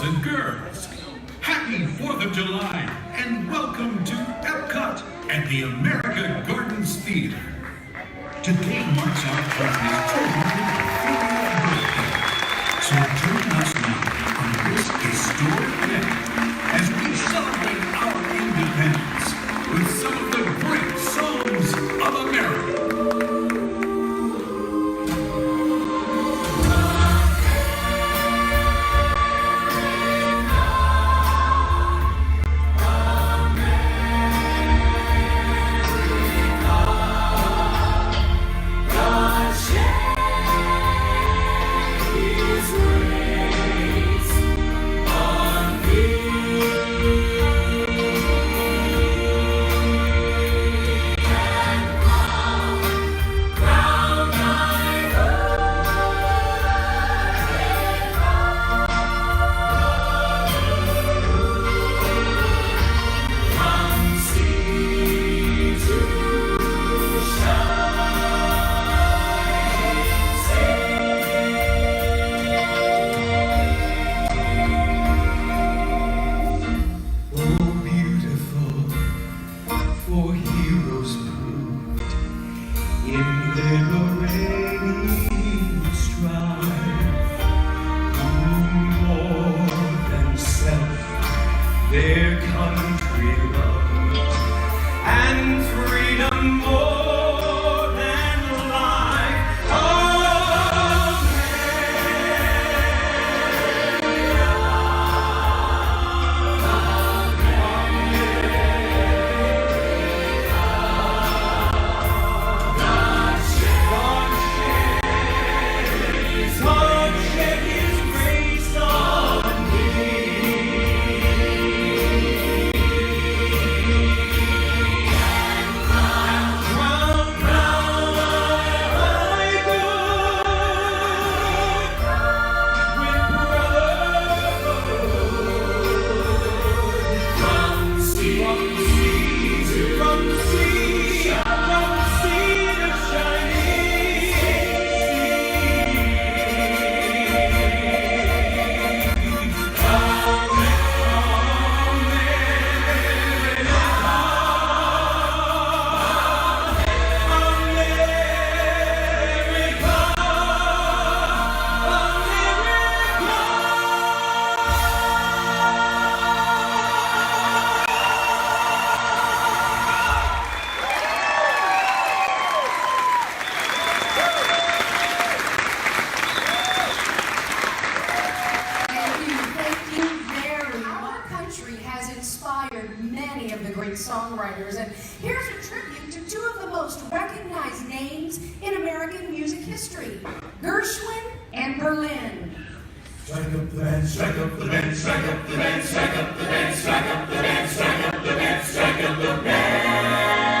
and girls. Happy 4th of July and welcome to EPCOT at the America Gardens Theater. Today marks our country's 250th birthday. So join us now on this historic day as we celebrate our independence with some of the great songs of America. Their country love and freedom more than life. God shed His grace on me. Many of the great songwriters, and here's a tribute to two of the most recognized names in American music history, Gershwin and Berlin. Strike up the band, strike up the band, strike up the band, strike up the band, strike up the band, strike up the band, strike up the band.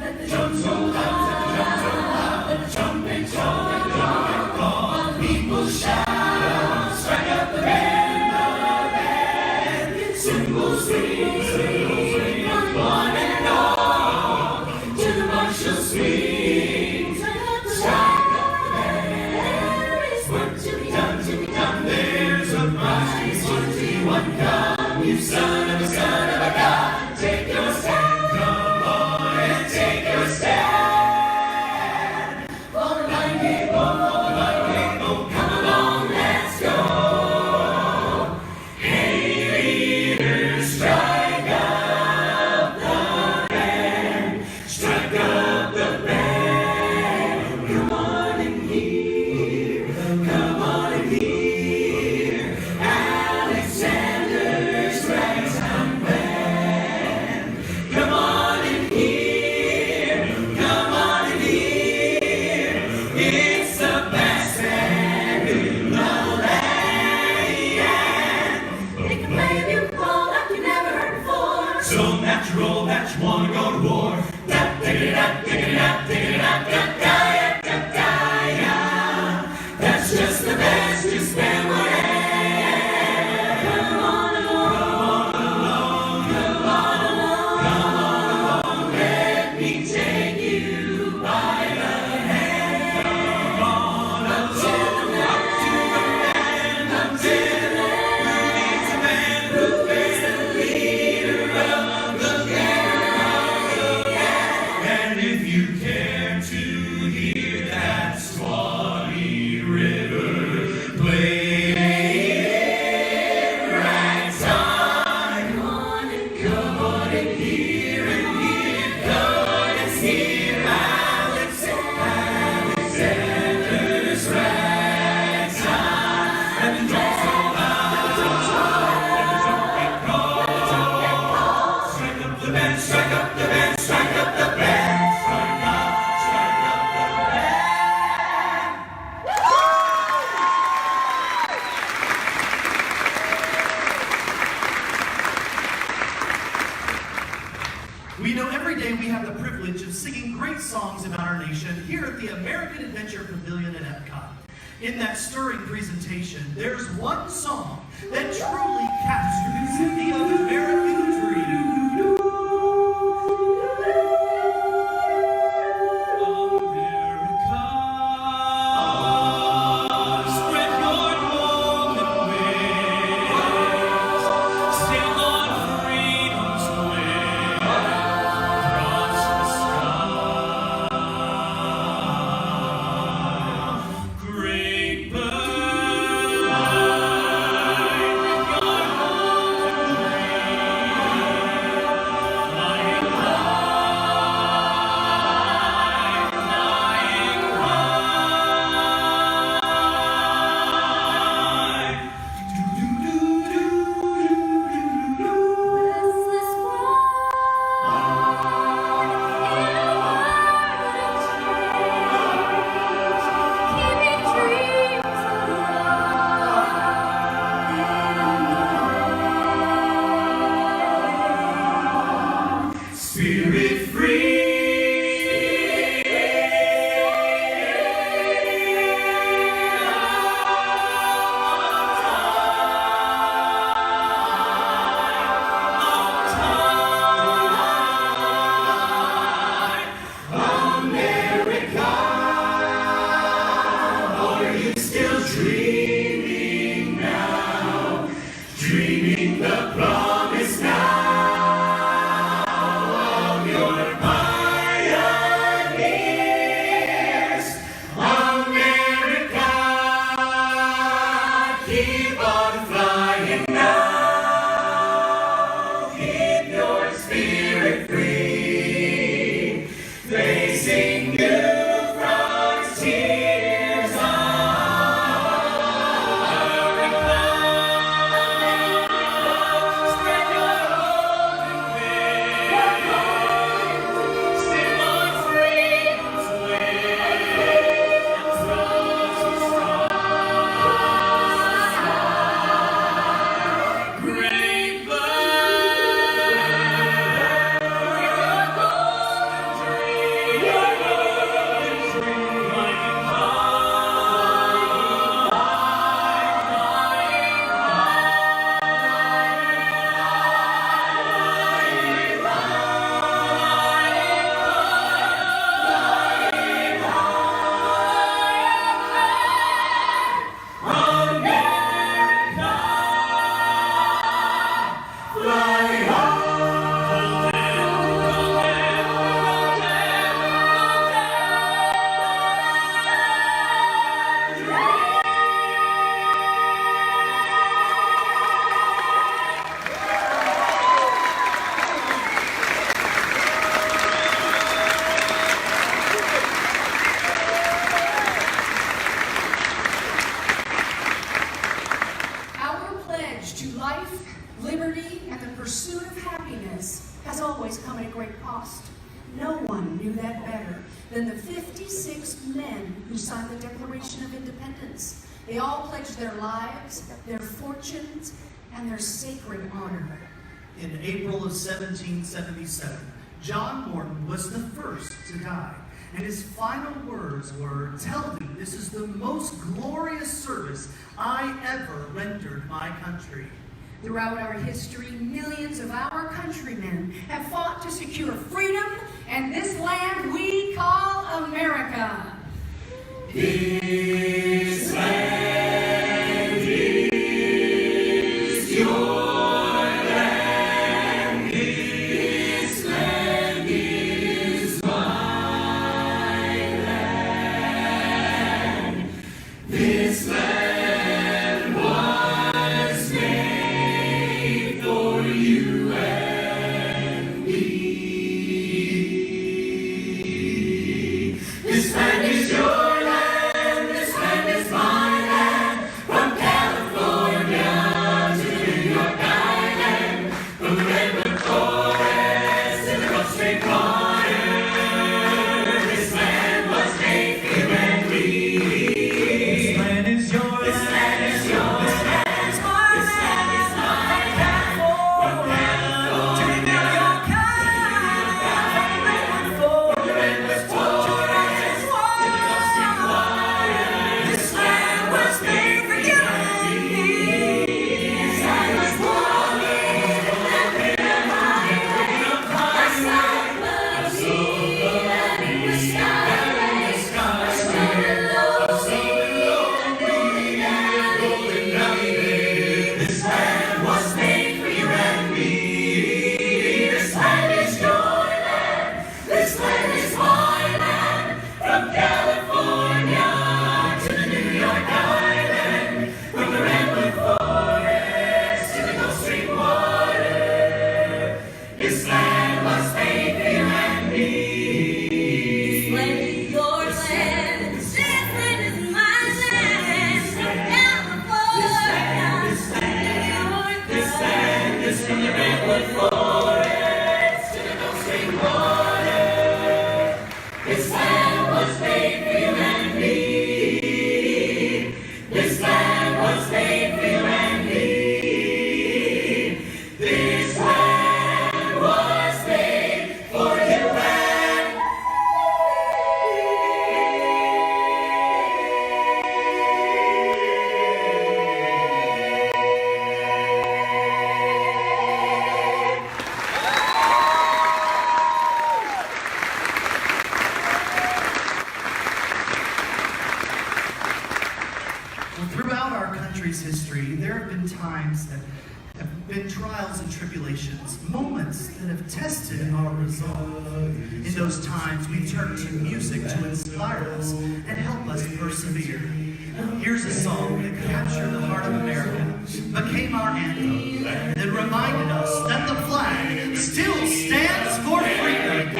Let the drums roll out, let the drums roll out, let the trumpets roll, let the trumpets roll, the people shout, strike up the band. Cymbals ring, one and all, to the martial swing. Strike up the band. There is work to be done, to be done. There's a prize, 21 come. You son of a God, take your stand. Come on and take your stand. For the line game, oh, come along, let's go. Strike up the band, strike up the band. Come on and hear, come on and hear Alexander's ragtime band. Come on and hear, come on and hear. It's the best band in the land. They can play you like you never heard before. So natural that you wanna go to war. Da diggity da diggity da diggity da da da da da. That's just the best you spend whatever. Come on along, come on along, come on along. Let me take you by the hand. Come on up to the land, great songs about our nation here at the American Adventure Pavilion at EPCOT. In that stirring presentation, there's one song that truly captures the American dream. Spirit free. America, are you still dreaming now? Dreaming the promise now. Keep on flying now. Keep your spirit free. Facing new frontiers Spread your golden wings. Sing on freedom's way. To life, liberty, and the pursuit of happiness has always come at a great cost. No one knew that better than the 56 men who signed the Declaration of Independence. They all pledged their lives, their fortunes, and their sacred honor. In April of 1777, John Morton was the first to die, and his final words were, "Tell thee, this is the most glorious service I ever rendered my country." Throughout our history, millions of our countrymen have fought to secure freedom and this land we call America. This land is your land. This land is my land. This land was made for you and me. This land is your land. This land is my land. From California to New York Island, from the redwood forest to the Gulf Stream water, this land was made for you and me. This land is your This land was made for you and me. This land was made for you and Well, throughout our country's history, there have been times that have been trials and tribulations, moments that have tested our resolve. In those times, we turn to music to inspire us and help us persevere. Here's a song that captured the heart of America, became our anthem, that reminded us that the flag still stands for freedom.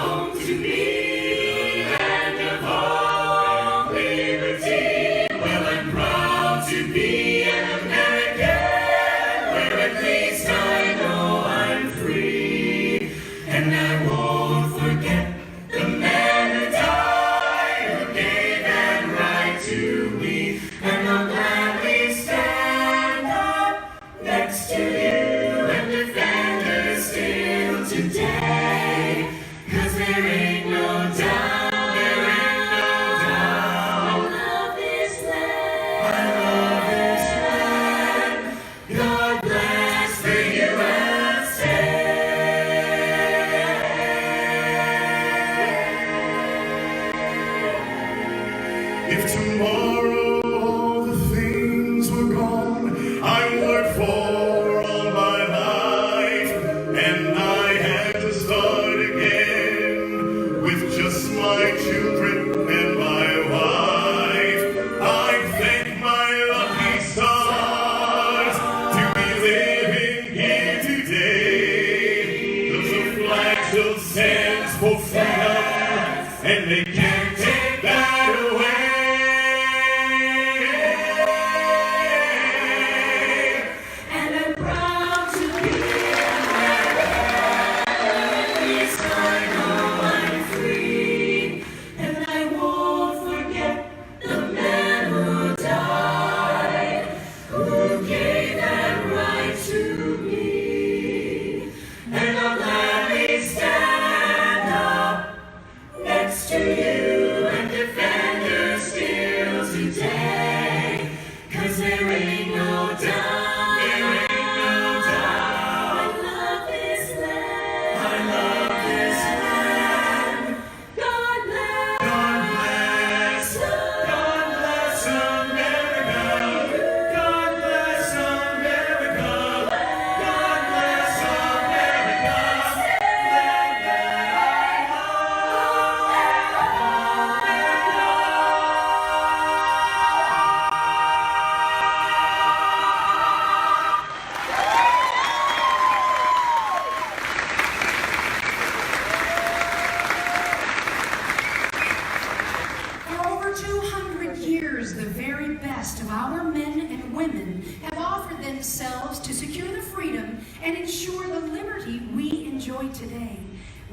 home to be land of all liberty. Well, I'm proud to be an American, where at least I know I'm free. And I won't forget the man who died, who gave that right to me. And I'll gladly stand up next to you and defend her still today. 'Cause there ain't no doubt, there ain't no doubt. I love this land. I love this land. God bless the USA. If tomorrow all the things were gone I worked for all my life, and I had to start again with just my children and my wife, I'd thank my lucky stars to be living here today. 'Cause the flag still stands for freedom, and they can't take that away. And I'm proud to be American. At least I know I'm free. And I won't forget the man who died, who gave that right to me. And I'll gladly stand up next to you and defend her still today. 'Cause there ain't no doubt, there ain't no doubt. I love this land. I love this land. God bless. God bless. God bless America. God bless America. God bless America. Land that I For over 200 years, the very best of our men and women have offered themselves to secure the freedom and ensure the liberty we enjoy today.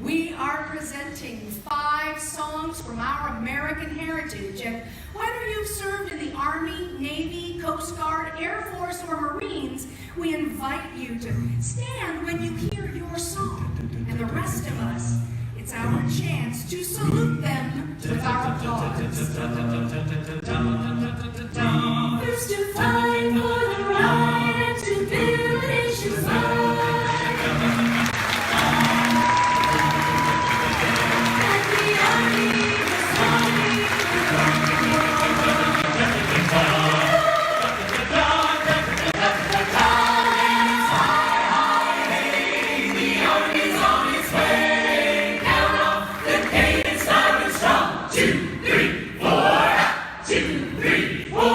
We are presenting 5 songs from our American heritage, and whether you've served in the Army, Navy, Coast Guard, Air Force, or Marines, we invite you to stand when you hear your song. And the rest of us, it's our chance to salute them with our applause. First to fight for the right to build a nation's life. That the army was fighting the army's on its way. Count off the cadence, loud and strong. 2, 3, 4. 2, 3, 4.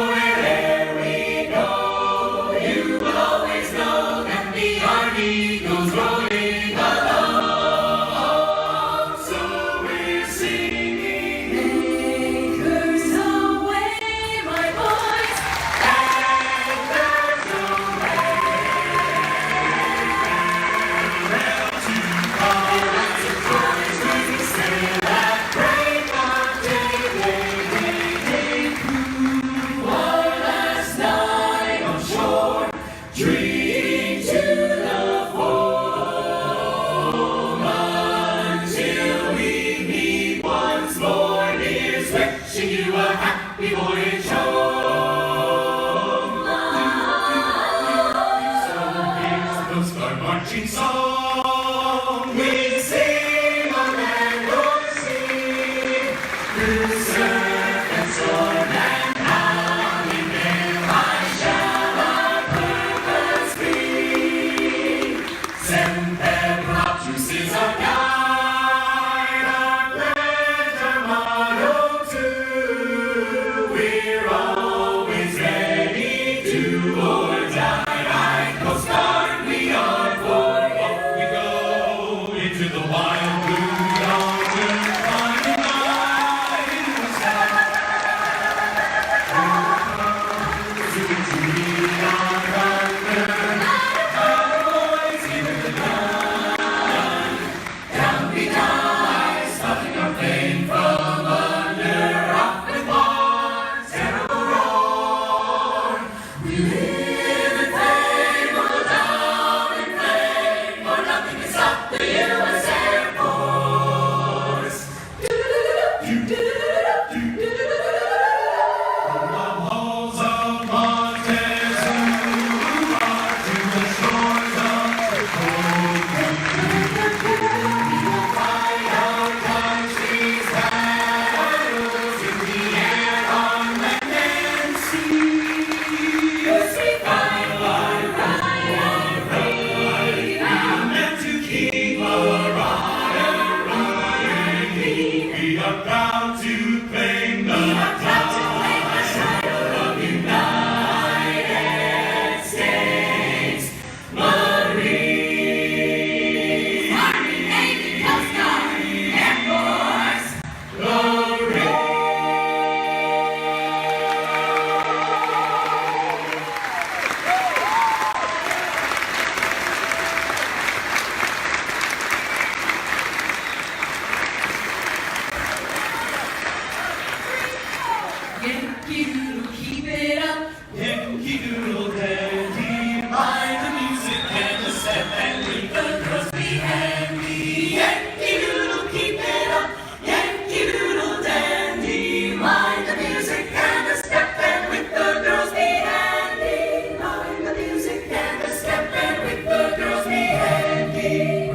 Yankee Doodle Dandy, mind the music and the step and leave the girls be handy. Yankee Doodle, keep it up, Yankee Doodle Dandy, mind the music and the step and with the girls be handy. Mind the music and the step and with the girls be handy.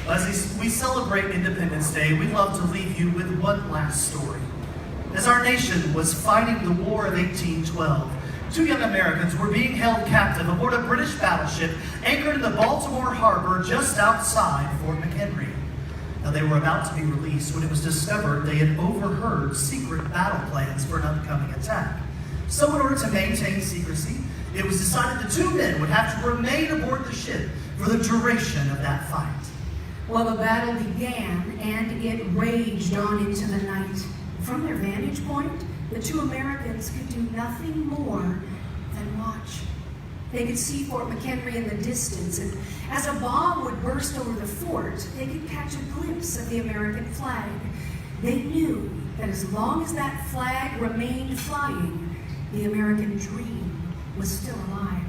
As we celebrate Independence Day, we love to leave you with one last story. As our nation was fighting the War of 1812, two young Americans were being held captive aboard a British battleship anchored in the Baltimore harbor just outside Fort McHenry. Now, they were about to be released when it was discovered they had overheard secret battle plans for an upcoming attack. So in order to maintain secrecy, it was decided the two men would have to remain aboard the ship for the duration of that fight. Well, the battle began, and it raged on into the night. From their vantage point, the two Americans could do nothing more than watch. They could see Fort McHenry in the distance, and as a bomb would burst over the fort, they could catch a glimpse of the American flag. They knew that as long as that flag remained flying, the American dream was still alive.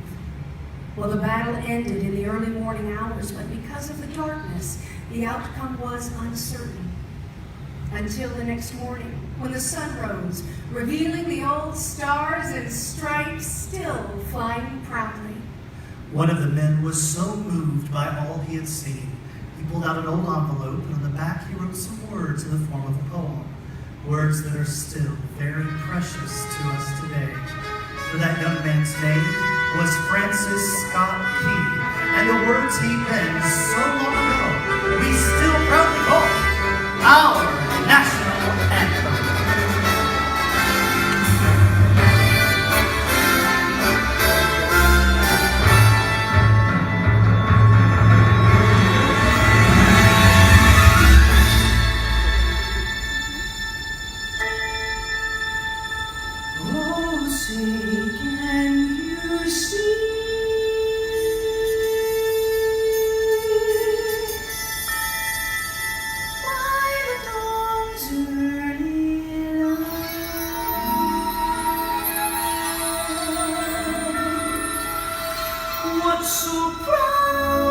Well, the battle ended in the early morning hours, but because of the darkness, the outcome was uncertain. Until the next morning, when the sun rose, revealing the old stars and stripes still flying proudly. One of the men was so moved by all he had seen, he pulled out an old envelope, and on the back he wrote some words in the form of a poem. Words that are still very precious to us today. For that young man's name was Francis Scott Key, and the words he penned so long ago, we still proudly call our national anthem. Oh, say can you see by the dawn's early light what so proud